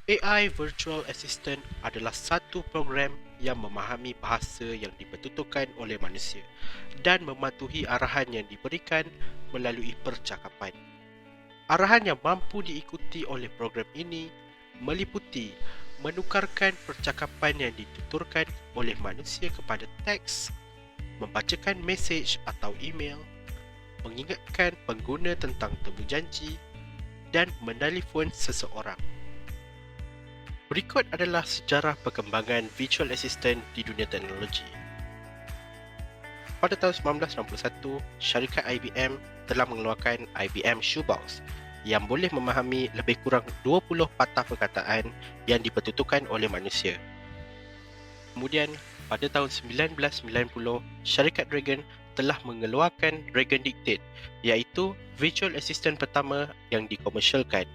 AI Virtual Assistant adalah satu program yang memahami bahasa yang dipertuturkan oleh manusia dan mematuhi arahan yang diberikan melalui percakapan. Arahan yang mampu diikuti oleh program ini meliputi menukarkan percakapan yang dituturkan oleh manusia kepada teks, membacakan mesej atau email, mengingatkan pengguna tentang temujanji dan menelefon seseorang. Berikut adalah sejarah perkembangan Virtual Assistant di dunia teknologi. Pada tahun 1961, syarikat IBM telah mengeluarkan IBM Shoebox yang boleh memahami lebih kurang 20 patah perkataan yang dipertuturkan oleh manusia. Kemudian, pada tahun 1990, syarikat Dragon telah mengeluarkan Dragon Dictate, iaitu Virtual Assistant pertama yang dikomersialkan.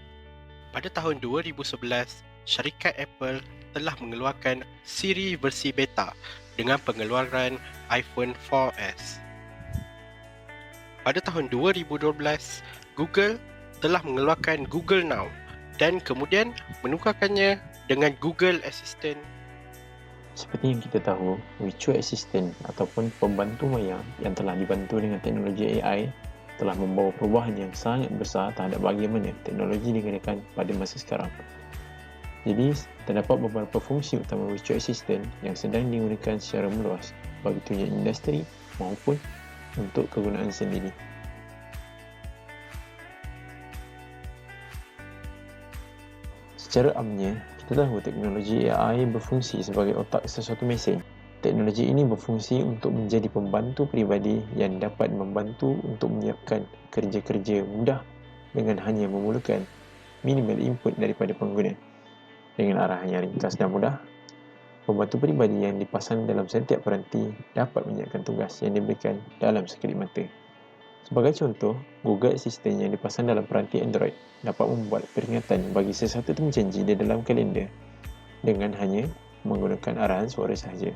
Pada tahun 2011, syarikat Apple telah mengeluarkan Siri versi beta dengan pengeluaran iPhone 4S. Pada tahun 2012, Google telah mengeluarkan Google Now dan kemudian menukarkannya dengan Google Assistant. Seperti yang kita tahu, virtual assistant ataupun pembantu maya yang telah dibantu dengan teknologi AI telah membawa perubahan yang sangat besar terhadap bagaimana teknologi digunakan pada masa sekarang. Jadi, terdapat beberapa fungsi utama virtual assistant yang sedang digunakan secara meluas bagi tujuan industri maupun untuk kegunaan sendiri. Secara amnya, kita tahu teknologi AI berfungsi sebagai otak sesuatu mesin. Teknologi ini berfungsi untuk menjadi pembantu peribadi yang dapat membantu untuk menyiapkan kerja-kerja mudah dengan hanya memerlukan minimal input daripada pengguna. Dengan arahan yang ringkas dan mudah, pembantu peribadi yang dipasang dalam setiap peranti dapat menyiapkan tugas yang diberikan dalam sekelip mata. Sebagai contoh, Google Assistant yang dipasang dalam peranti Android dapat membuat peringatan bagi sesuatu temujanji di dalam kalender dengan hanya menggunakan arahan suara sahaja.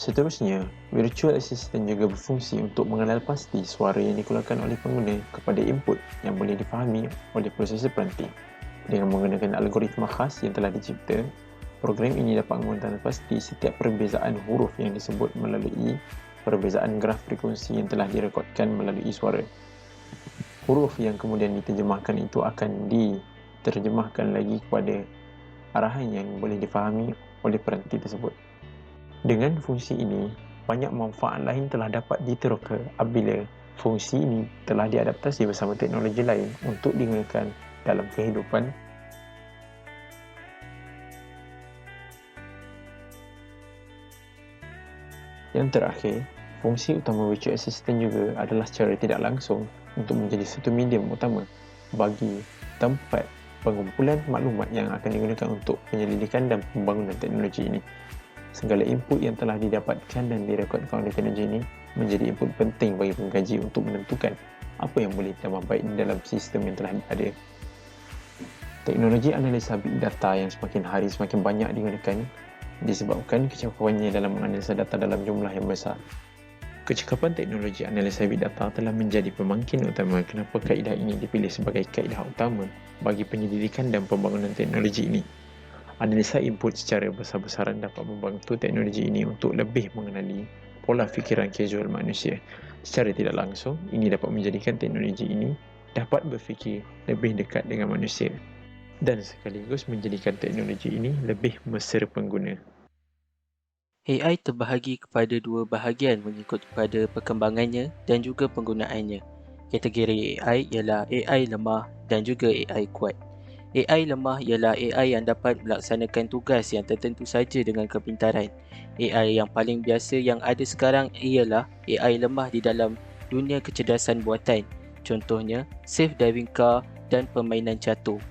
Seterusnya, Virtual Assistant juga berfungsi untuk mengenal pasti suara yang dikeluarkan oleh pengguna kepada input yang boleh difahami oleh prosesor peranti. Dengan menggunakan algoritma khas yang telah dicipta, program ini dapat mengenal pasti setiap perbezaan huruf yang disebut melalui perbezaan graf frekuensi yang telah direkodkan melalui suara. Huruf yang kemudian diterjemahkan itu akan diterjemahkan lagi kepada arahan yang boleh difahami oleh peranti tersebut. Dengan fungsi ini, banyak manfaat lain telah dapat diteroka apabila fungsi ini telah diadaptasi bersama teknologi lain untuk digunakan dalam kehidupan. Yang terakhir, fungsi utama virtual assistant juga adalah secara tidak langsung untuk menjadi satu medium utama bagi tempat pengumpulan maklumat yang akan digunakan untuk penyelidikan dan pembangunan teknologi ini. Segala input yang telah didapatkan dan direkodkan oleh teknologi ini menjadi input penting bagi pengkaji untuk menentukan apa yang boleh ditambah baik dalam sistem yang telah ada. Teknologi analisa big data yang semakin hari semakin banyak digunakan disebabkan kecakapannya dalam menganalisa data dalam jumlah yang besar. Kecakapan teknologi analisa big data telah menjadi pemangkin utama kenapa kaedah ini dipilih sebagai kaedah utama bagi penyelidikan dan pembangunan teknologi ini. Analisa input secara besar-besaran dapat membantu teknologi ini untuk lebih mengenali pola fikiran kasual manusia. Secara tidak langsung, ini dapat menjadikan teknologi ini dapat berfikir lebih dekat dengan manusia dan sekaligus menjadikan teknologi ini lebih mesra pengguna. AI terbahagi kepada dua bahagian mengikut kepada perkembangannya dan juga penggunaannya. Kategori AI ialah AI lemah dan juga AI kuat. AI lemah ialah AI yang dapat melaksanakan tugas yang tertentu saja dengan kepintaran. AI yang paling biasa yang ada sekarang ialah AI lemah di dalam dunia kecerdasan buatan. Contohnya, self-driving car dan permainan catur.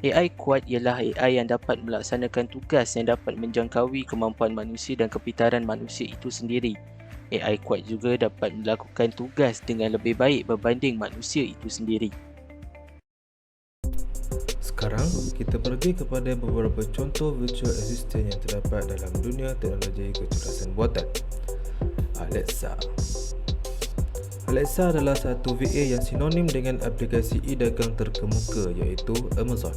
AI kuat ialah AI yang dapat melaksanakan tugas yang dapat menjangkaui kemampuan manusia dan kepintaran manusia itu sendiri. AI kuat juga dapat melakukan tugas dengan lebih baik berbanding manusia itu sendiri. Sekarang, kita pergi kepada beberapa contoh virtual assistant yang terdapat dalam dunia teknologi kecerdasan buatan. Alexa. Alexa adalah satu VA yang sinonim dengan aplikasi e-dagang terkemuka iaitu Amazon.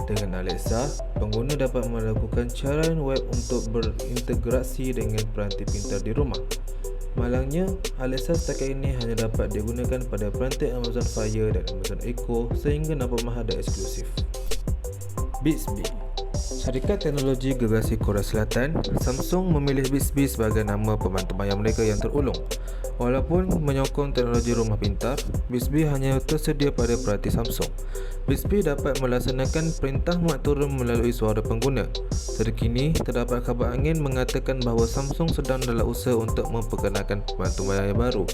Dengan Alexa, pengguna dapat melakukan carian web untuk berintegrasi dengan peranti pintar di rumah. Malangnya, Alexa setakat ini hanya dapat digunakan pada peranti Amazon Fire dan Amazon Echo sehingga nampak mahal dan eksklusif. Bixby. Syarikat teknologi gergasi Korea Selatan, Samsung memilih Bixby sebagai nama pembantu maya mereka yang terulung. Walaupun menyokong teknologi rumah pintar, Bixby hanya tersedia pada peranti Samsung. Bixby dapat melaksanakan perintah muat turun melalui suara pengguna. Terkini, terdapat khabar angin mengatakan bahawa Samsung sedang dalam usaha untuk memperkenalkan pembantu maya baru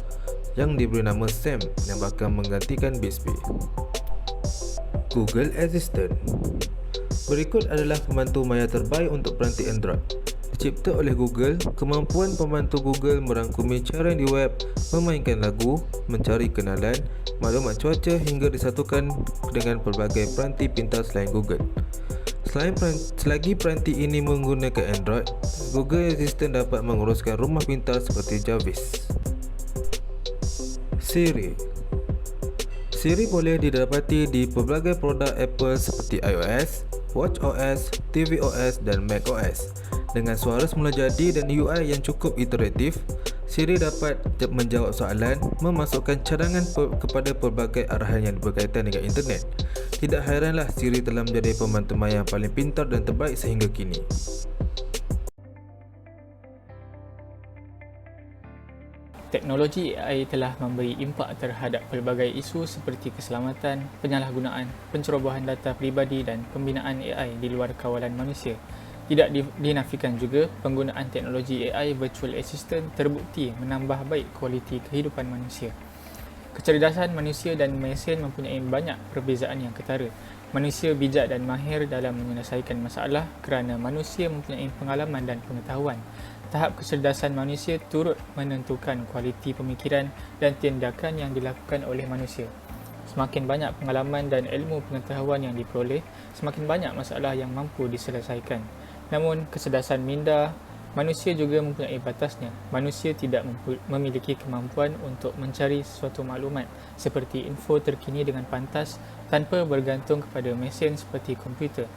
yang diberi nama Sam yang bakal menggantikan Bixby. Google Assistant. Berikut adalah pembantu maya terbaik untuk peranti Android. Dicipta oleh Google, kemampuan pembantu Google merangkumi cara di web, memainkan lagu, mencari kenalan, maklumat cuaca hingga disatukan dengan pelbagai peranti pintar selain Google. Selagi peranti ini menggunakan Android, Google Assistant dapat menguruskan rumah pintar seperti Jarvis. Siri. Siri boleh didapati di pelbagai produk Apple seperti iOS, watchOS, tvOS dan macOS. Dengan suara semula jadi dan UI yang cukup iteratif, Siri dapat menjawab soalan, memasukkan cadangan kepada pelbagai arahan yang berkaitan dengan internet. Tidak hairanlah Siri telah menjadi pembantu maya yang paling pintar dan terbaik sehingga kini. Teknologi AI telah memberi impak terhadap pelbagai isu seperti keselamatan, penyalahgunaan, pencerobohan data peribadi dan pembinaan AI di luar kawalan manusia. Tidak dinafikan juga, penggunaan teknologi AI Virtual Assistant terbukti menambah baik kualiti kehidupan manusia. Kecerdasan manusia dan mesin mempunyai banyak perbezaan yang ketara. Manusia bijak dan mahir dalam menyelesaikan masalah kerana manusia mempunyai pengalaman dan pengetahuan. Tahap kecerdasan manusia turut menentukan kualiti pemikiran dan tindakan yang dilakukan oleh manusia. Semakin banyak pengalaman dan ilmu pengetahuan yang diperoleh, semakin banyak masalah yang mampu diselesaikan. Namun, kecerdasan minda manusia juga mempunyai batasnya. Manusia tidak memiliki kemampuan untuk mencari sesuatu maklumat seperti info terkini dengan pantas tanpa bergantung kepada mesin seperti komputer.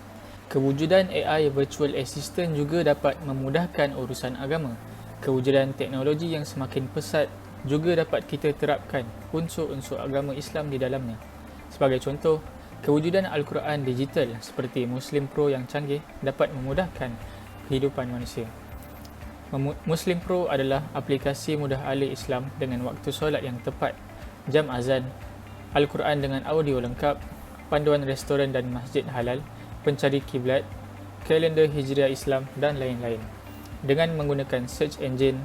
Kewujudan AI Virtual Assistant juga dapat memudahkan urusan agama. Kewujudan teknologi yang semakin pesat juga dapat kita terapkan unsur-unsur agama Islam di dalamnya. Sebagai contoh, kewujudan Al-Quran digital seperti Muslim Pro yang canggih dapat memudahkan kehidupan manusia. Muslim Pro adalah aplikasi mudah alih Islam dengan waktu solat yang tepat, jam azan, Al-Quran dengan audio lengkap, panduan restoran dan masjid halal, pencari kiblat, kalender Hijriah Islam dan lain-lain. Dengan menggunakan search engine,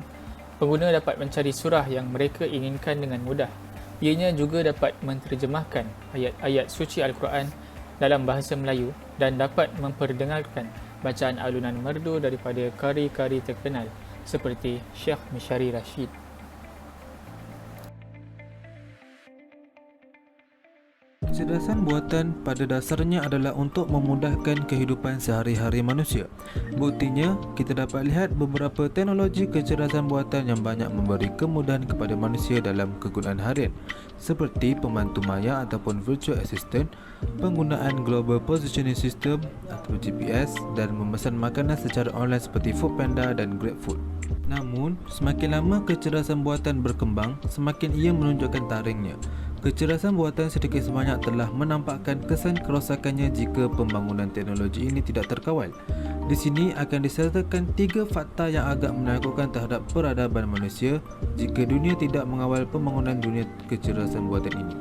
pengguna dapat mencari surah yang mereka inginkan dengan mudah. Ianya juga dapat menterjemahkan ayat-ayat suci Al-Quran dalam bahasa Melayu dan dapat memperdengarkan bacaan alunan merdu daripada qari-qari terkenal seperti Syekh Mishari Rashid. Kecerdasan buatan pada dasarnya adalah untuk memudahkan kehidupan sehari-hari manusia. Buktinya, kita dapat lihat beberapa teknologi kecerdasan buatan yang banyak memberi kemudahan kepada manusia dalam kegunaan harian, seperti pembantu maya ataupun virtual assistant, penggunaan Global Positioning System atau GPS dan memesan makanan secara online seperti Foodpanda dan GrabFood. Namun, semakin lama kecerdasan buatan berkembang, semakin ia menunjukkan taringnya. Kecerdasan buatan sedikit sebanyak telah menampakkan kesan kerosakannya jika pembangunan teknologi ini tidak terkawal. Di sini akan disertakan 3 fakta yang agak menakutkan terhadap peradaban manusia jika dunia tidak mengawal pembangunan dunia kecerdasan buatan ini.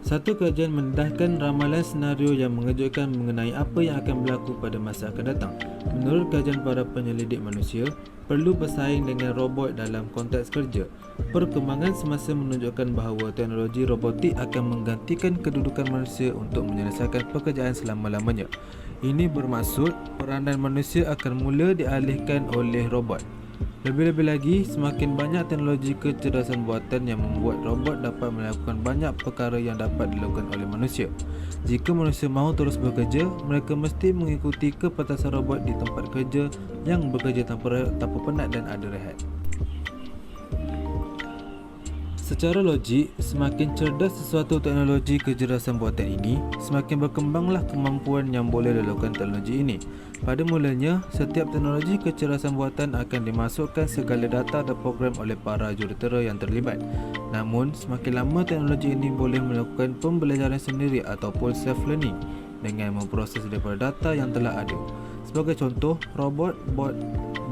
Satu kajian mendedahkan ramalan senario yang mengejutkan mengenai apa yang akan berlaku pada masa akan datang. Menurut kajian para penyelidik manusia, perlu bersaing dengan robot dalam konteks kerja. Perkembangan semasa menunjukkan bahawa teknologi robotik akan menggantikan kedudukan manusia untuk menyelesaikan pekerjaan selama-lamanya. Ini bermaksud peranan manusia akan mula dialihkan oleh robot. Lebih-lebih lagi, semakin banyak teknologi kecerdasan buatan yang membuat robot dapat melakukan banyak perkara yang dapat dilakukan oleh manusia. Jika manusia mahu terus bekerja, mereka mesti mengikuti kepantasan robot di tempat kerja yang bekerja tanpa penat dan ada rehat. Secara logik, semakin cerdas sesuatu teknologi kecerdasan buatan ini, semakin berkembanglah kemampuan yang boleh dilakukan teknologi ini. Pada mulanya, setiap teknologi kecerdasan buatan akan dimasukkan segala data dan program oleh para jurutera yang terlibat. Namun, semakin lama teknologi ini boleh melakukan pembelajaran sendiri ataupun self-learning dengan memproses daripada data yang telah ada. Sebagai contoh, robot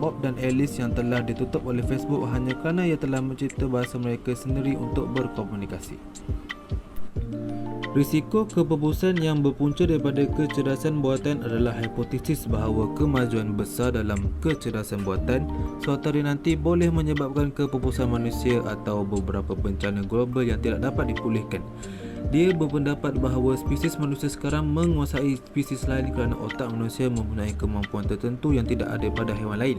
Bob dan Alice yang telah ditutup oleh Facebook hanya kerana ia telah mencipta bahasa mereka sendiri untuk berkomunikasi. Risiko kepupusan yang berpunca daripada kecerdasan buatan adalah hipotesis bahawa kemajuan besar dalam kecerdasan buatan suatu hari nanti boleh menyebabkan kepupusan manusia atau beberapa bencana global yang tidak dapat dipulihkan. Dia berpendapat bahawa spesies manusia sekarang menguasai spesies lain kerana otak manusia mempunyai kemampuan tertentu yang tidak ada pada haiwan lain.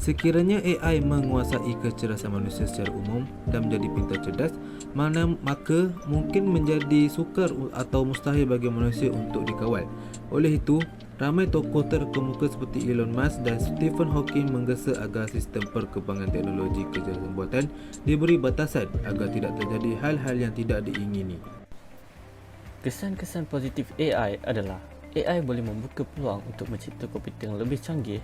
Sekiranya AI menguasai kecerdasan manusia secara umum dan menjadi pintar cerdas, maka mungkin menjadi sukar atau mustahil bagi manusia untuk dikawal. Oleh itu, ramai tokoh terkemuka seperti Elon Musk dan Stephen Hawking menggesa agar sistem perkembangan teknologi kecerdasan buatan diberi batasan agar tidak terjadi hal-hal yang tidak diingini. Kesan-kesan positif AI adalah AI boleh membuka peluang untuk mencipta komputer yang lebih canggih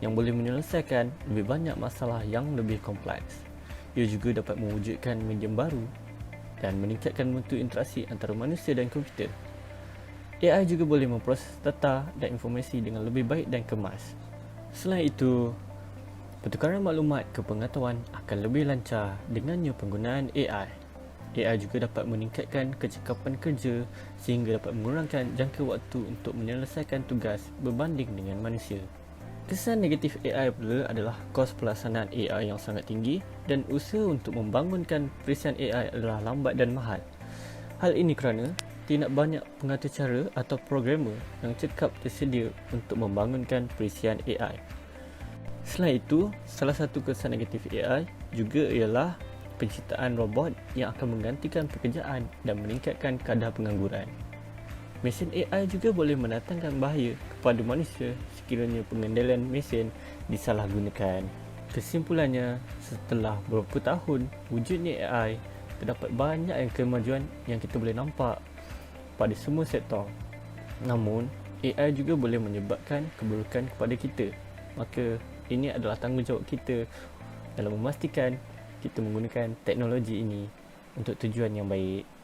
yang boleh menyelesaikan lebih banyak masalah yang lebih kompleks. Ia juga dapat mewujudkan medium baru dan meningkatkan mutu interaksi antara manusia dan komputer. AI juga boleh memproses data dan informasi dengan lebih baik dan kemas. Selain itu, pertukaran maklumat ke pengetahuan akan lebih lancar dengannya penggunaan AI. AI juga dapat meningkatkan kecekapan kerja sehingga dapat mengurangkan jangka waktu untuk menyelesaikan tugas berbanding dengan manusia. Kesan negatif AI pula adalah kos pelaksanaan AI yang sangat tinggi dan usaha untuk membangunkan perisian AI adalah lambat dan mahal. Hal ini kerana tidak banyak pengatur cara atau programmer yang cekap tersedia untuk membangunkan perisian AI. Selain itu, salah satu kesan negatif AI juga ialah penciptaan robot yang akan menggantikan pekerjaan dan meningkatkan kadar pengangguran. Mesin AI juga boleh mendatangkan bahaya kepada manusia sekiranya pengendalian mesin disalahgunakan. Kesimpulannya, setelah beberapa tahun wujudnya AI, terdapat banyak kemajuan yang kita boleh nampak pada semua sektor. Namun, AI juga boleh menyebabkan keburukan kepada kita. Maka, ini adalah tanggungjawab kita dalam memastikan kita menggunakan teknologi ini untuk tujuan yang baik.